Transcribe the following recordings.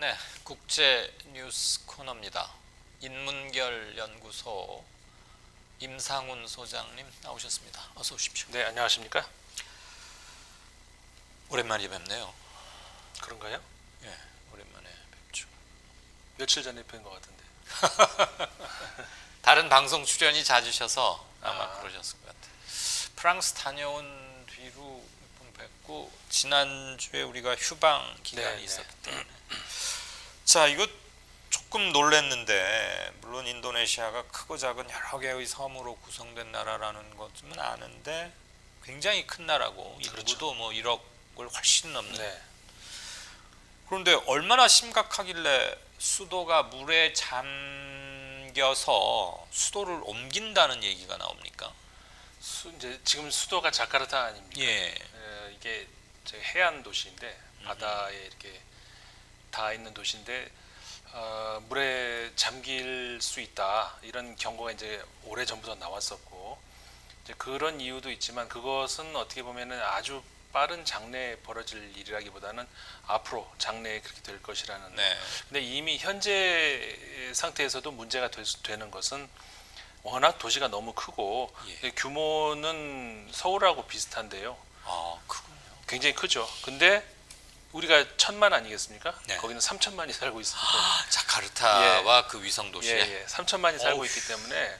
네, 국제 뉴스 코너입니다. 인문결 연구소 임상훈 소장님 나오셨습니다. 어서 오십시오. 네, 안녕하십니까? 오랜만에 뵙네요. 그런가요? 예, 오랜만에 뵙죠. 며칠 전에 뵌 것 같은데. 다른 방송 출연이 잦으셔서 아마 아. 그러셨을 것 같아요. 프랑스 다녀온 뒤로 몇 번 뵙고 지난주에 우리가 휴방 기간이 네, 있었기 때문에 자, 이거 조금 놀랐는데 물론 인도네시아가 크고 작은 여러 개의 섬으로 구성된 나라라는 것은 아는데 굉장히 큰 나라고 인구도 그렇죠. 뭐 1억을 훨씬 넘는. 네. 그런데 얼마나 심각하길래 수도가 물에 잠겨서 수도를 옮긴다는 얘기가 나옵니까? 이제 지금 수도가 자카르타 아닙니까? 예. 이게 저기 해안 도시인데 바다에 이렇게 닿아 있는 도시인데 물에 잠길 수 있다 이런 경고가 이제 오래 전부터 나왔었고 이제 그런 이유도 있지만 그것은 어떻게 보면은 아주 빠른 장래에 벌어질 일이라기보다는 앞으로 장래에 그렇게 될 것이라는. 네. 근데 이미 현재 상태에서도 문제가 되는 것은 워낙 도시가 너무 크고 예. 규모는 서울하고 비슷한데요. 아, 크군요. 굉장히 크죠. 근데 우리가 1,000만 아니겠습니까? 네. 거기는 3,000만이 살고 있습니다. 아, 자카르타와 그 위성 도시에. 예, 3,000만이 살고 어우. 있기 때문에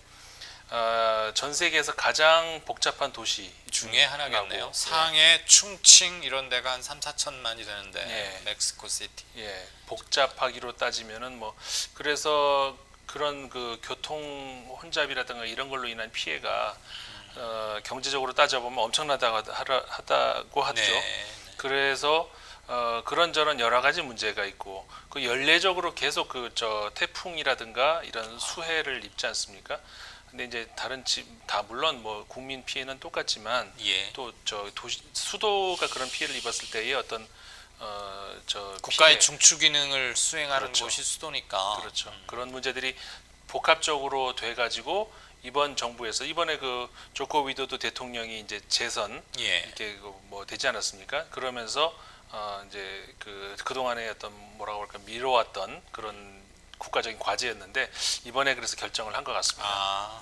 전 세계에서 가장 복잡한 도시 중에 하나겠네요. 하고, 상해, 충칭 이런 데가 한 3, 4천만이 되는데 예. 멕시코 시티. 예, 복잡하기로 따지면은 뭐 그래서 그런 그 교통 혼잡이라든가 이런 걸로 인한 피해가 경제적으로 따져보면 엄청나다고 하죠. 네. 그래서 그런저런 여러 가지 문제가 있고 그 연례적으로 계속 그 태풍이라든가 이런 수해를 입지 않습니까? 근데 이제 다른 다 물론 뭐 국민 피해는 똑같지만 예. 또 수도가 그런 피해를 입었을 때의 어떤 국가의 피해, 중추 기능을 수행하는 그렇죠. 곳이 수도니까. 그렇죠. 그런 문제들이 복합적으로 돼가지고 이번 정부에서 이번에 그 조코 위도도 대통령이 이제 재선 예. 이렇게 뭐 되지 않았습니까? 그러면서 이제 그동안에 어떤 뭐라고 할까 미뤄왔던 그런 국가적인 과제였는데 이번에 그래서 결정을 한 것 같습니다. 아,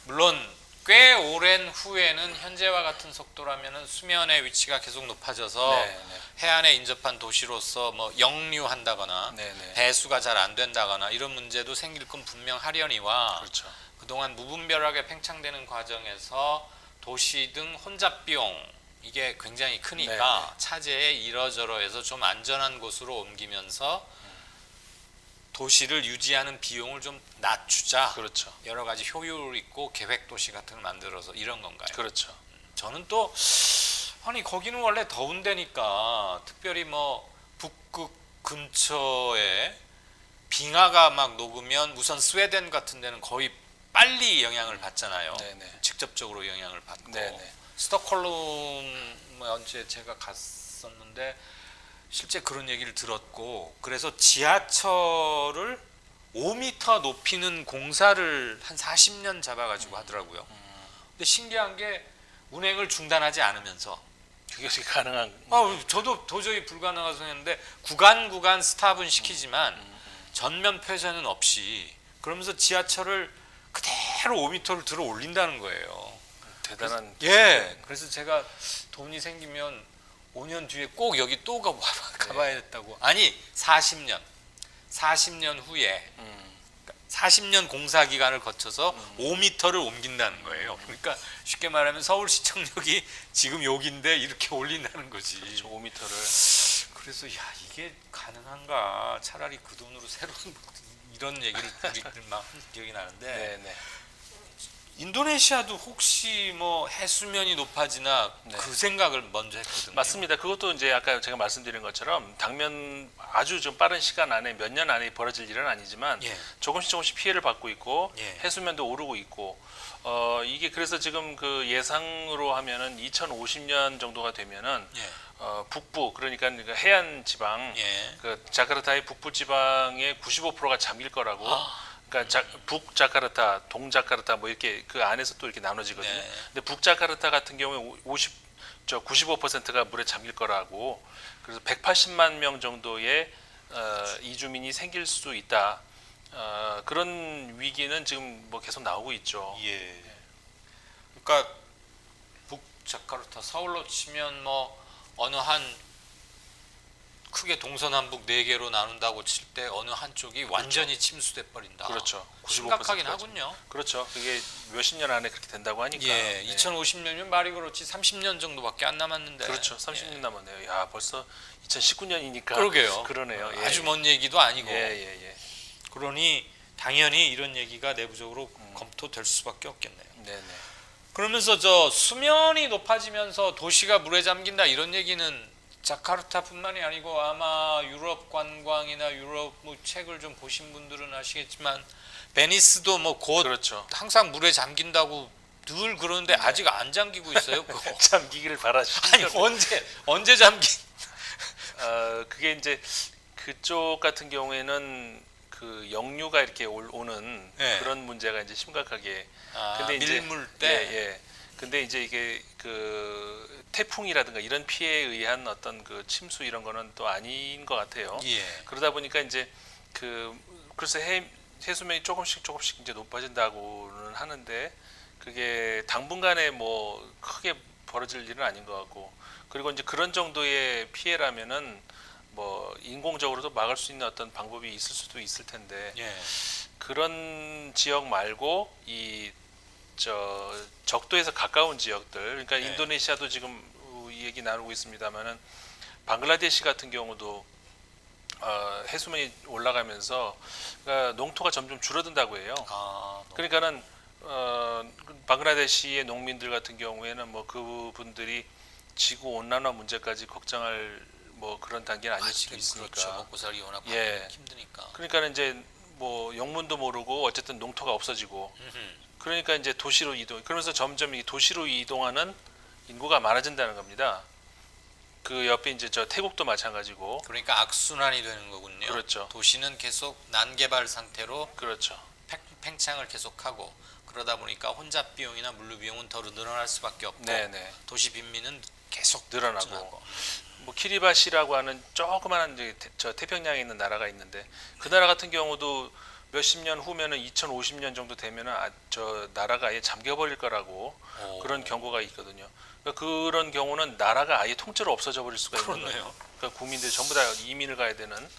물론 꽤 오랜 후에는 현재와 같은 속도라면은 수면의 위치가 계속 높아져서 네, 네. 해안에 인접한 도시로서 뭐 역류한다거나 네, 네. 배수가 잘 안 된다거나 이런 문제도 생길 건 분명하려니와 그렇죠. 그동안 무분별하게 팽창되는 과정에서 도시 등 혼잡 비용 이게 굉장히 크니까 네, 차제에 이러저러해서 좀 안전한 곳으로 옮기면서 도시를 유지하는 비용을 좀 낮추자. 그렇죠. 여러 가지 효율 있고 계획 도시 같은 걸 만들어서 이런 건가요? 그렇죠. 저는 또 아니 거기는 원래 더운 데니까 특별히 뭐 북극 근처에 빙하가 막 녹으면 우선 스웨덴 같은 데는 거의 빨리 영향을 받잖아요. 네네. 직접적으로 영향을 받고. 네네. 스톡홀름 언제 제가 갔었는데 실제 그런 얘기를 들었고 그래서 지하철을 5m 높이는 공사를 한 40년 잡아가지고 하더라고요. 근데 신기한 게 운행을 중단하지 않으면서 그게 어떻게 가능한? 저도 도저히 불가능해서 했는데 구간 스탑은 시키지만 전면 폐쇄는 없이 그러면서 지하철을 그대로 5m를 들어 올린다는 거예요. 대단한. 그래서 제가 돈이 생기면 5년 뒤에 꼭 여기 또 가봐야겠다고. 아니 40년 후에 40년 공사 기간을 거쳐서 5m를 옮긴다는 거예요. 그러니까 쉽게 말하면 서울시청역이 지금 여기인데 이렇게 올린다는 거지. 그렇죠. 5m를. 그래서 야 이게 가능한가? 차라리 그 돈으로 새로운 이런 얘기를 우리들 막 기억이 나는데 네네. 인도네시아도 혹시 뭐 해수면이 높아지나 네. 그 생각을 먼저 했거든요. 맞습니다. 그것도 이제 아까 제가 말씀드린 것처럼 당면 아주 좀 빠른 시간 안에 몇 년 안에 벌어질 일은 아니지만 예. 조금씩 피해를 받고 있고 예. 해수면도 오르고 있고 이게 그래서 지금 그 예상으로 하면은 2050년 정도가 되면은 예. 북부 그러니까 그 해안 지방 예. 그 자카르타의 북부 지방의 95%가 잠길 거라고. 그러니까 북자카르타, 동자카르타 뭐 이렇게 그 안에서 또 이렇게 나눠지거든요. 네. 근데 북자카르타 같은 경우에 95%가 물에 잠길 거라고. 그래서 180만 명 정도의 이주민이 생길 수도 있다. 그런 위기는 지금 뭐 계속 나오고 있죠. 예. 그러니까 북자카르타 서울로 치면 뭐 어느 한 크게 동서남북 네 개로 나눈다고 칠 때 어느 한쪽이 완전히 침수돼 버린다. 그렇죠. 95% 심각하긴 까지. 하군요. 그렇죠. 그게 몇십 년 안에 그렇게 된다고 하니까. 예, 네. 2050년이면 말이 그렇지 30년 정도밖에 안 남았는데. 그렇죠. 30년 남았네요. 야, 벌써 2019년이니까. 그러게요. 그러네요. 예. 아주 먼 얘기도 아니고. 예. 그러니 당연히 이런 얘기가 내부적으로 검토될 수밖에 없겠네요. 네네. 그러면서 저 수면이 높아지면서 도시가 물에 잠긴다 이런 얘기는 자카르타뿐만이 아니고 아마 유럽 관광이나 유럽 뭐 책을 좀 보신 분들은 아시겠지만 베니스도 뭐 곧 그렇죠. 항상 물에 잠긴다고 늘 그러는데 아직 안 잠기고 있어요. 그거. 잠기기를 바라시죠. 아니 언제 잠긴? 그게 이제 그쪽 같은 경우에는 그 역류가 이렇게 오는 네. 그런 문제가 이제 심각하게. 근데 이제 밀물 때. 예. 근데 이제 이게 그 태풍이라든가 이런 피해에 의한 어떤 그 침수 이런 거는 또 아닌 것 같아요. 예. 그러다 보니까 이제 그래서 해수면이 조금씩 이제 높아진다고는 하는데 그게 당분간에 뭐 크게 벌어질 일은 아닌 것 같고, 그리고 이제 그런 정도의 피해라면은 뭐 인공적으로도 막을 수 있는 어떤 방법이 있을 수도 있을 텐데 예. 그런 지역 말고 적도에서 가까운 지역들, 그러니까 네. 인도네시아도 지금 이 얘기 나누고 있습니다만은 방글라데시 같은 경우도 해수면이 올라가면서 그러니까 농토가 점점 줄어든다고 해요. 그러니까는 방글라데시의 농민들 같은 경우에는 뭐 그분들이 지구 온난화 문제까지 걱정할 뭐 그런 단계는 아닐 수도 있으니까. 그렇죠. 먹고 살기 워낙 예. 힘드니까. 그러니까는 이제 뭐 영문도 모르고 어쨌든 농토가 없어지고, 그러니까 이제 도시로 이동. 그러면서 점점 이 도시로 이동하는 인구가 많아진다는 겁니다. 그 옆에 이제 저 태국도 마찬가지고. 그러니까 악순환이 되는 거군요. 그렇죠. 도시는 계속 난개발 상태로 그렇죠. 팽창을 계속하고 그러다 보니까 혼잡 비용이나 물류 비용은 더 늘어날 수밖에 없고 네네. 도시 빈민은 계속 늘어나고. 발전하고. 뭐 키리바시라고 하는 조그마한 이제 저 태평양에 있는 나라가 있는데 그 나라 같은 경우도 몇십 년 후면은 2050년 정도 되면은 저 나라가 아예 잠겨버릴 거라고 그런 경고가 있거든요. 그러니까 그런 경우는 나라가 아예 통째로 없어져 버릴 수가 있는 그렇네요. 거예요. 그러니까 국민들이 전부 다 이민을 가야 되는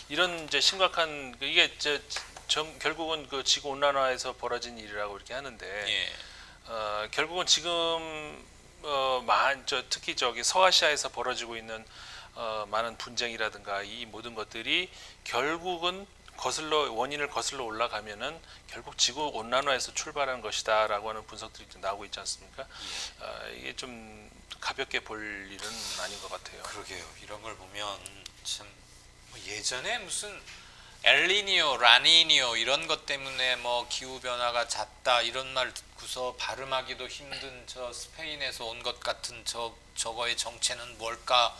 이런 이제 심각한 이게 결국은 그 지구 온난화에서 벌어진 일이라고 이렇게 하는데 예. 결국은 지금 특히 저기 서아시아에서 벌어지고 있는 많은 분쟁이라든가 이 모든 것들이 결국은 원인을 거슬러 올라가면은 결국 지구 온난화에서 출발한 것이다라고 하는 분석들이 나오고 있지 않습니까? 이게 좀 가볍게 볼 일은 아닌 것 같아요. 그러게요. 이런 걸 보면 참 예전에 무슨 엘니뇨, 라니뇨 이런 것 때문에 뭐 기후 변화가 잦다 이런 말 듣고서 발음하기도 힘든 저 스페인에서 온 것 같은 저거의 정체는 뭘까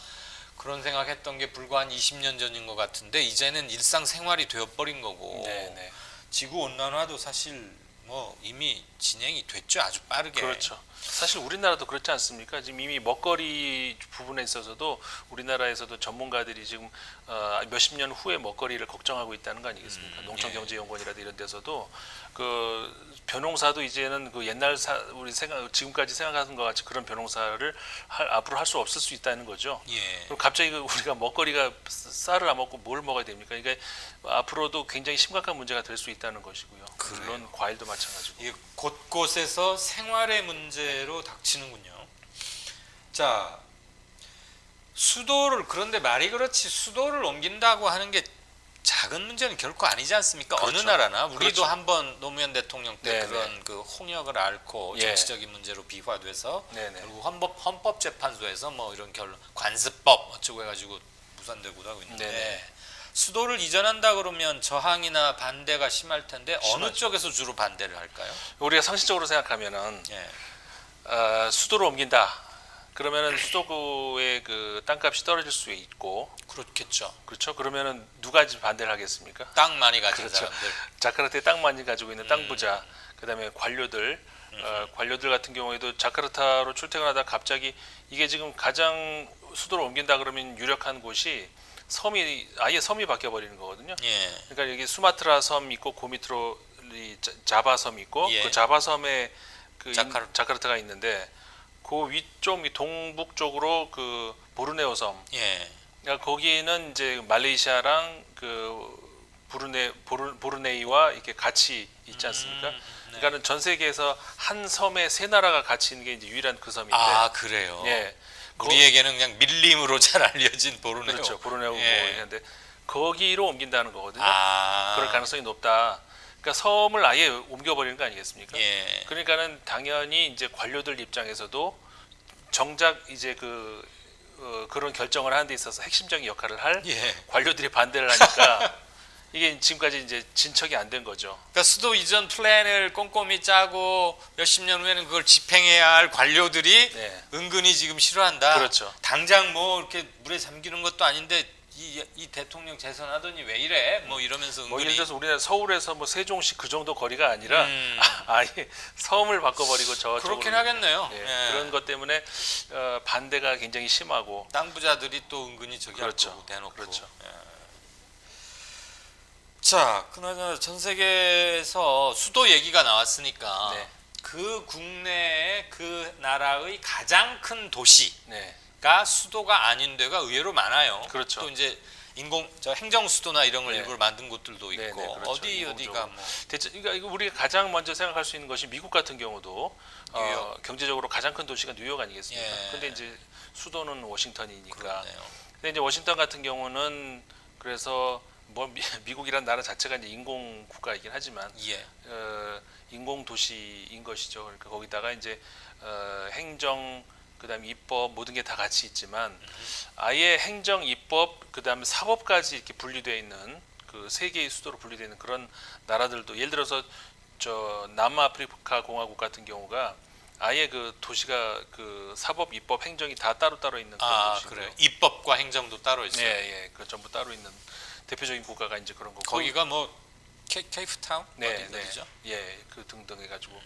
그런 생각했던 게 불과 한 20년 전인 것 같은데 이제는 일상생활이 되어버린 거고 네네. 지구 온난화도 사실 뭐 이미 진행이 됐죠. 아주 빠르게. 그렇죠. 사실 우리나라도 그렇지 않습니까? 지금 이미 먹거리 부분에 있어서도 우리나라에서도 전문가들이 지금 몇십 년 후에 먹거리를 걱정하고 있다는 거 아니겠습니까? 농촌경제연구원이라도 이런 데서도 그 벼농사도 이제는 그 옛날 지금까지 생각하는 것 같이 그런 벼농사를 앞으로 할 수 없을 수 있다는 거죠. 예. 그럼 갑자기 우리가 먹거리가 쌀을 안 먹고 뭘 먹어야 됩니까? 그러니까 앞으로도 굉장히 심각한 문제가 될 수 있다는 것이고요. 그래요. 물론 과일도 마찬가지고. 이 곳곳에서 생활의 문제로 닥치는군요. 자, 그런데 말이 그렇지 수도를 옮긴다고 하는 게 작은 문제는 결코 아니지 않습니까? 그렇죠. 어느 나라나 우리도 그렇죠. 한번 노무현 대통령 때 네네. 그런 그 홍역을 앓고 예. 정치적인 문제로 비화돼서 네네. 결국 헌법재판소에서 뭐 이런 관습법 어쩌고 해가지고 무산되고도 하고 있는데 네네. 수도를 이전한다 그러면 저항이나 반대가 심할 텐데 어느 심하죠. 쪽에서 주로 반대를 할까요? 우리가 상식적으로 생각하면은 예. 수도로 옮긴다. 그러면은 수도의 그 땅값이 떨어질 수 있고, 그렇겠죠. 그렇죠? 그러면은 누가 반대를 하겠습니까? 땅 많이 가진 그렇죠. 사람들. 자카르타에 땅 많이 가지고 있는 땅 부자, 그다음에 관료들, 관료들 같은 경우에도 자카르타로 출퇴근하다 갑자기 이게 지금 가장 수도로 옮긴다 그러면 유력한 곳이 섬이 아예 섬이 바뀌어 버리는 거거든요. 예. 그러니까 여기 수마트라 섬 있고 그 밑으로 이 자바 섬 있고 예. 그 자바 섬에 그 자카르타. 자카르타가 있는데 그 위쪽 이 동북 쪽으로 그 보르네오 섬. 예. 그러니까 거기는 이제 말레이시아랑 그 보르네이와 이렇게 같이 있지 않습니까? 네. 그러니까는 전 세계에서 한 섬에 세 나라가 같이 있는 게 이제 유일한 그 섬인데. 아, 그래요. 예. 우리에게는 그냥 밀림으로 잘 알려진 보르네오. 그렇죠. 보르네오 예. 뭐 있는데 거기로 옮긴다는 거거든요. 아. 그럴 가능성이 높다. 그러니까 섬을 아예 옮겨버리는 거 아니겠습니까? 예. 그러니까는 당연히 이제 관료들 입장에서도 정작 이제 그런 결정을 하는 데 있어서 핵심적인 역할을 할 예. 관료들이 반대를 하니까 이게 지금까지 이제 진척이 안 된 거죠. 그러니까 수도 이전 플랜을 꼼꼼히 짜고 몇십 년 후에는 그걸 집행해야 할 관료들이 네. 은근히 지금 싫어한다. 그렇죠. 당장 뭐 이렇게 물에 잠기는 것도 아닌데 이 대통령 재선하더니 왜 이래? 뭐 이러면서 뭐 은근히 예를 들어서 우리나라 서울에서 뭐 세종시 그 정도 거리가 아니라 아예 섬을 바꿔버리고 저쪽으로 그렇긴 하겠네요. 예, 예. 그런 것 때문에 반대가 굉장히 심하고 땅 부자들이 또 은근히 저기 그렇죠. 할 거고 대놓고. 그렇죠. 예. 자, 그나저나 전 세계에서 수도 얘기가 나왔으니까 네. 그 국내의 그 나라의 가장 큰 도시가 네. 수도가 아닌 데가 의외로 많아요. 그렇죠. 또 이제 행정 수도나 이런 걸 네. 일부러 만든 곳들도 있고 네, 네, 그렇죠. 어디가 인공적으로. 뭐 그러니까 이거 우리가 가장 먼저 생각할 수 있는 것이 미국 같은 경우도 뉴욕. 경제적으로 가장 큰 도시가 뉴욕 아니겠습니까? 예. 근데 이제 수도는 워싱턴이니까. 그렇네요. 근데 이제 워싱턴 같은 경우는 그래서 뭐 미국이란 나라 자체가 이제 인공 국가이긴 하지만 예. 인공 도시인 것이죠. 그러니까 거기다가 이제 행정 그다음에 입법 모든 게 다 같이 있지만 아예 행정, 입법 그다음에 사법까지 이렇게 분리되어 있는 그 세 개의 수도로 분리되어 있는 그런 나라들도 예를 들어서 저 남아프리카 공화국 같은 경우가 아예 그 도시가 그 사법, 입법, 행정이 다 따로따로 있는 그런 아, 도시고요. 그래요. 입법과 행정도 따로 있어요. 예, 예. 그 전부 따로 있는 대표적인 국가가 이제 그런 거고. 거기가 뭐 케이프타운 네, 어디죠? 예, 그 등등 해가지고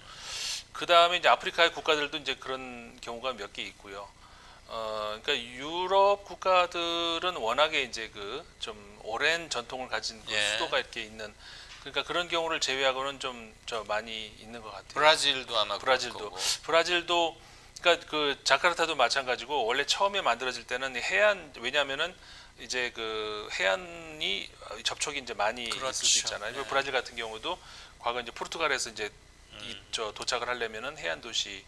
그 다음에 이제 아프리카의 국가들도 이제 그런 경우가 몇 개 있고요. 그러니까 유럽 국가들은 워낙에 이제 그 좀 오랜 전통을 가진 그 예. 수도가 이렇게 있는 그러니까 그런 경우를 제외하고는 좀 저 많이 있는 것 같아요. 브라질도 아마 브라질도 그럴 거고. 브라질도 그러니까 그 자카르타도 마찬가지고 원래 처음에 만들어질 때는 해안 왜냐하면은 이제 그 해안이 접촉이 이제 많이 그렇죠. 있을 수 있잖아요. 네. 브라질 같은 경우도 과거 이제 포르투갈에서 이제 저 도착을 하려면은 해안 도시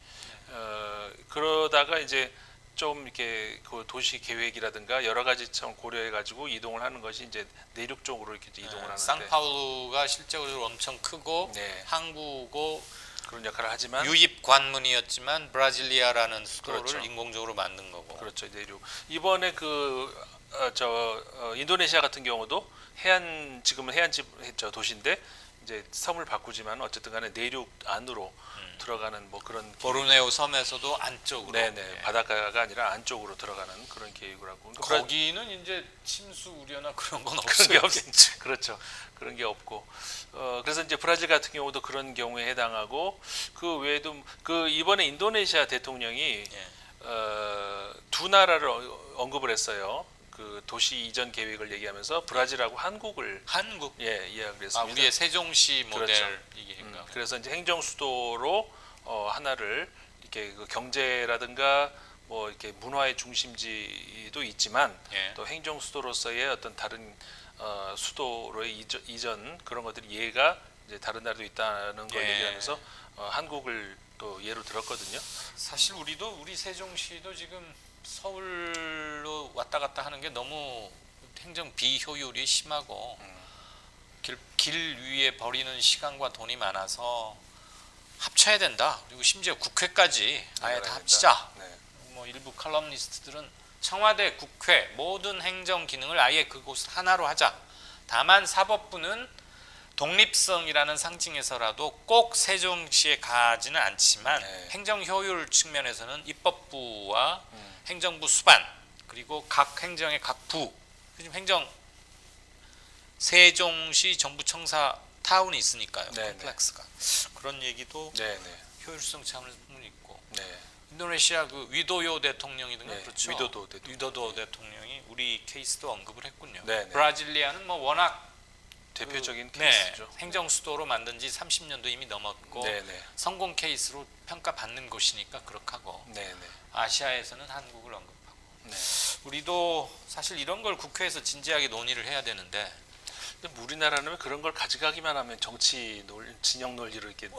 그러다가 이제 좀 이렇게 그 도시 계획이라든가 여러 가지 참 고려해 가지고 이동을 하는 것이 이제 내륙 쪽으로 이렇게 이제 이동을 하는데 상파울루가 실제로 엄청 크고 네. 항구고 그런 역할을 하지만 유입 관문이었지만 브라질리아라는 수도를 그렇죠. 인공적으로 만든 거고. 그렇죠. 내륙. 이번에 인도네시아 같은 경우도 지금은 해안지 저 도시인데 이제 섬을 바꾸지만 어쨌든 간에 내륙 안으로 들어가는 뭐 그런 보르네오 섬에서도 안쪽으로. 네네 예. 바닷가가 아니라 안쪽으로 들어가는 그런 계획을 하고 거기는 이제 침수 우려나 그런 건 그런 게 없어요. 없 그렇죠. 그런 게 없고 그래서 이제 브라질 같은 경우도 그런 경우에 해당하고 그 외에도 그 이번에 인도네시아 대통령이 예. 두 나라를 언급을 했어요. 그 도시 이전 계획을 얘기하면서 브라질하고 한국을 한국. 이야기를 했습니다. 우리의 세종시 모델 그렇죠. 이게인가. 그래서 이제 행정 수도로 하나를 이렇게 그 경제라든가 뭐 이렇게 문화의 중심지도 있지만 예. 또 행정 수도로서의 어떤 다른 수도로의 이전 그런 것들이 예가 이제 다른 나라도 있다는 걸 예. 얘기하면서 한국을 또 예로 들었거든요. 사실 우리 세종시도 지금 서울로 왔다 갔다 하는 게 너무 행정 비효율이 심하고 길 위에 버리는 시간과 돈이 많아서 합쳐야 된다. 그리고 심지어 국회까지 아예 다 합치자. 네. 뭐 일부 칼럼니스트들은 청와대, 국회 모든 행정 기능을 아예 그곳 하나로 하자. 다만 사법부는 독립성이라는 상징에서라도 꼭 세종시에 가지는 않지만 네. 행정 효율 측면에서는 입법부와 행정부 수반 그리고 각 행정의 각 부, 지금 행정 세종시 정부청사 타운이 있으니까요. 네, 컴플렉스가 그런 얘기도 네. 효율성 차원이 있고 네. 인도네시아 그 위도요 대통령이든가 네, 그렇죠. 위도도 위도도 대통령이 우리 케이스도 언급을 했군요. 네네. 브라질리아는 뭐 워낙 대표적인 네, 케이스죠. 행정 수도로 만든 지 30년도 이미 넘었고 네네. 성공 케이스로 평가받는 곳이니까 그렇게 하고 네네. 아시아에서는 한국을 언급하고 네. 우리도 사실 이런 걸 국회에서 진지하게 논의를 해야 되는데 근데 우리나라는 그런 걸 가져가기만 하면 진영 논리로 이렇게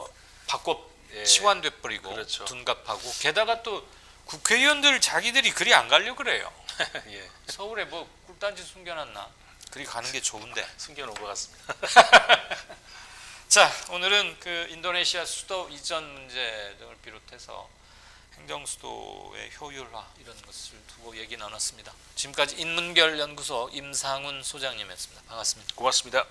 바꿔 예, 치환돼 버리고 그렇죠. 둔갑하고 게다가 또 국회의원들 자기들이 그리 안 가려 그래요. 예, 서울에 뭐 꿀단지 숨겨놨나? 그리 가는 게 좋은데. 숨겨놓은 것 같습니다. 자, 오늘은 그 인도네시아 수도 이전 문제 등을 비롯해서 행정 수도의 효율화 이런 것을 두고 얘기 나눴습니다. 지금까지 인문결 연구소 임상훈 소장님이었습니다. 반갑습니다. 고맙습니다.